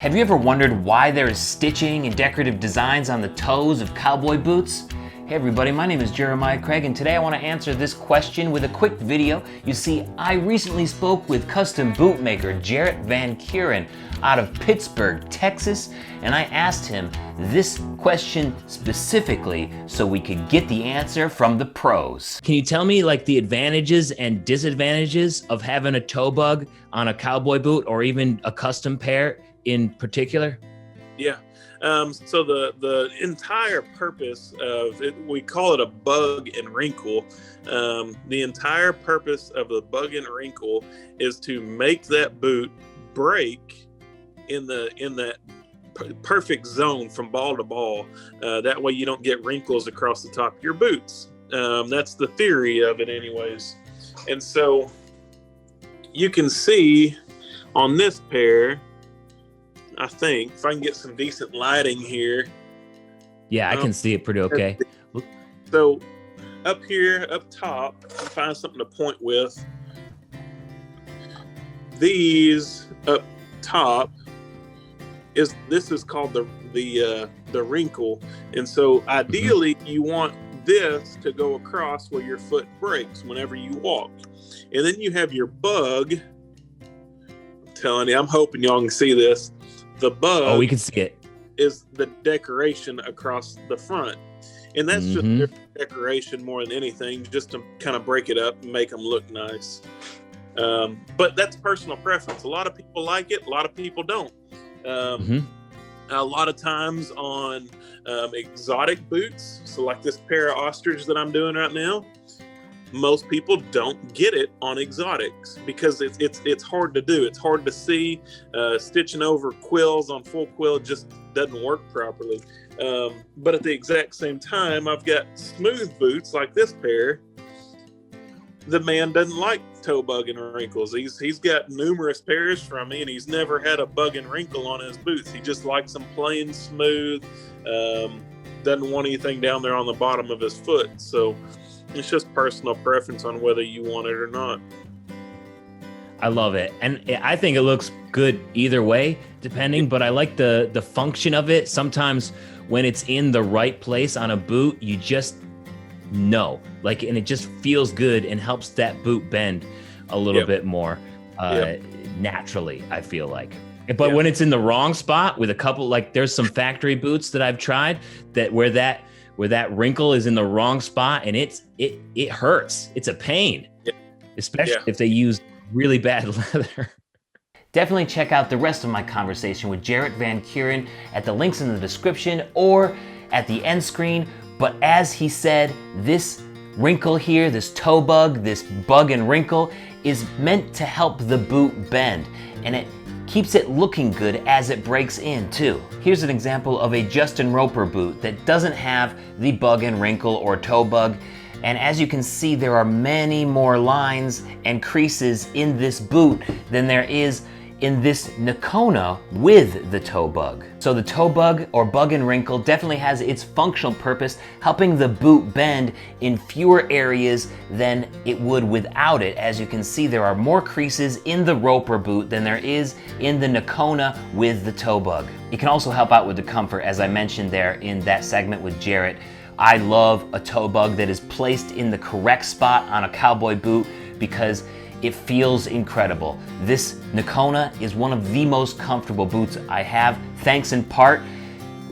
Have you ever wondered why there is stitching and decorative designs on the toes of cowboy boots? Hey everybody, my name is Jeremiah Craig, and today I want to answer this question with a quick video. You see, I recently spoke with custom boot maker Jarrett Van Curen out of Pittsburgh, Texas, and I asked him this question specifically so we could get the answer from the pros. Can you tell me like the advantages and disadvantages of having a toe bug on a cowboy boot or even a custom pair in particular? Yeah. So the entire purpose of it, we call it a bug and wrinkle. The entire purpose of the bug and wrinkle is to make that boot break in that perfect zone from ball to ball. That way you don't get wrinkles across the top of your boots. That's the theory of it anyways. And so you can see on this pair, I think, if I can get some decent lighting here. Yeah, I can see it pretty okay. So up here, up top, find something to point with. These up top this is called the wrinkle, and so ideally you want this to go across where your foot breaks whenever you walk, and then you have your bug. I'm telling you, I'm hoping y'all can see this. The bug, oh, we can see it, is the decoration across the front. And that's just decoration more than anything, just to kind of break it up and make them look nice. But that's personal preference. A lot of people like it, a lot of people don't. A lot of times on exotic boots, so like this pair of ostrich that I'm doing right now, most people don't get it on exotics because it's hard to do. It's hard to see. Stitching over quills on full quill just doesn't work properly. But at the exact same time, I've got smooth boots like this pair. The man doesn't like toe bug and wrinkles. He's got numerous pairs from me, and he's never had a bug and wrinkle on his boots. He just likes them plain smooth. Doesn't want anything down there on the bottom of his foot. So it's just personal preference on whether you want it or not. I love it. And I think it looks good either way, depending, but I like the function of it. Sometimes when it's in the right place on a boot, you just know, like, and it just feels good and helps that boot bend a little bit more naturally, I feel like. But when it's in the wrong spot with a couple, like there's some factory boots that I've tried that where that wrinkle is in the wrong spot, and it hurts. It's a pain, especially if they use really bad leather. Definitely check out the rest of my conversation with Jarrett Van Curen at the links in the description or at the end screen. But as he said, this wrinkle here, this toe bug, this bug and wrinkle is meant to help the boot bend, and it keeps it looking good as it breaks in too. Here's an example of a Justin Roper boot that doesn't have the bug and wrinkle or toe bug. And as you can see, there are many more lines and creases in this boot than there is in this Nakona with the toe bug. So the toe bug or bug and wrinkle definitely has its functional purpose, helping the boot bend in fewer areas than it would without it. As you can see, there are more creases in the Roper boot than there is in the Nakona with the toe bug. It can also help out with the comfort, as I mentioned there in that segment with Jarrett. I love a toe bug that is placed in the correct spot on a cowboy boot because it feels incredible. This Nakona is one of the most comfortable boots I have, thanks in part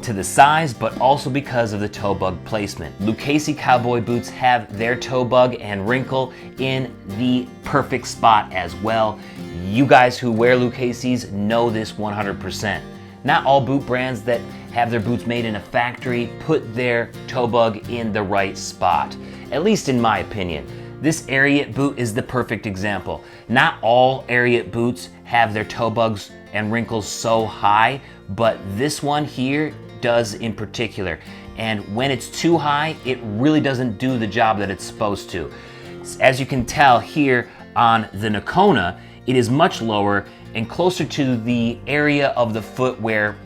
to the size, but also because of the toe bug placement. Lucchese cowboy boots have their toe bug and wrinkle in the perfect spot as well. You guys who wear Lucchese's know this 100%. Not all boot brands that have their boots made in a factory put their toe bug in the right spot, at least in my opinion. This Ariat boot is the perfect example. Not all Ariat boots have their toe bugs and wrinkles so high, but this one here does in particular. And when it's too high, it really doesn't do the job that it's supposed to. As you can tell here on the Nakona, it is much lower and closer to the area of the foot where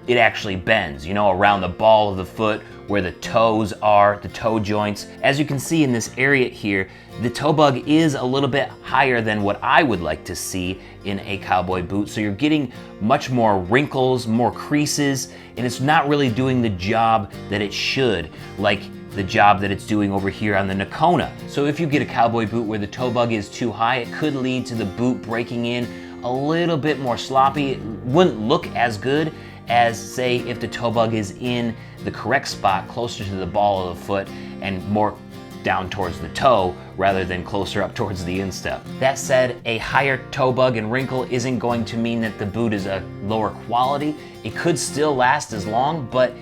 it actually bends, you know, around the ball of the foot where the toes are, the toe joints. As you can see in this area here, the toe bug is a little bit higher than what I would like to see in a cowboy boot. So you're getting much more wrinkles, more creases, and it's not really doing the job that it should, like the job that it's doing over here on the Nakona. So if you get a cowboy boot where the toe bug is too high, it could lead to the boot breaking in a little bit more sloppy. It wouldn't look as good as, say, if the toe bug is in the correct spot, closer to the ball of the foot and more down towards the toe rather than closer up towards the instep. That said, a higher toe bug and wrinkle isn't going to mean that the boot is a lower quality. It could still last as long, but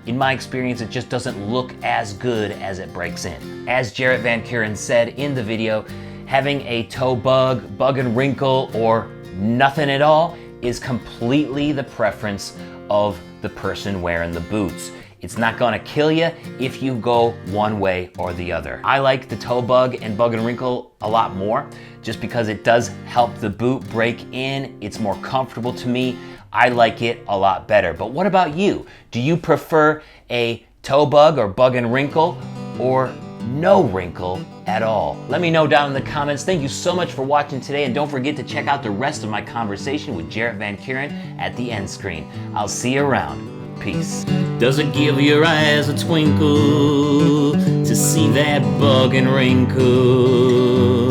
in my experience, it just doesn't look as good as it breaks in. As Jarrett Van Curen said in the video, having a toe bug, bug and wrinkle, or nothing at all is completely the preference of the person wearing the boots. It's not gonna kill you if you go one way or the other. I like the toe bug and wrinkle a lot more just because it does help the boot break in. It's more comfortable to me. I like it a lot better. But what about you? Do you prefer a toe bug or bug and wrinkle, or no wrinkle at all? Let me know down in the comments. Thank you so much for watching today, and don't forget to check out the rest of my conversation with Jarrett Van Curen at the end screen. I'll see you around. Peace. Does it give your eyes a twinkle to see that bug and wrinkle?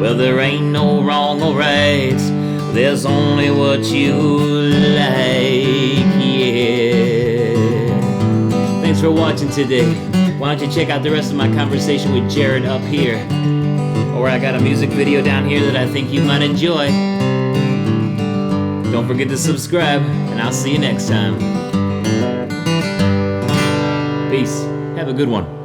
Well, there ain't no wrong or right, there's only what you like, yeah. Thanks for watching today. Why don't you check out the rest of my conversation with Jarrett up here? Or I got a music video down here that I think you might enjoy. Don't forget to subscribe, and I'll see you next time. Peace. Have a good one.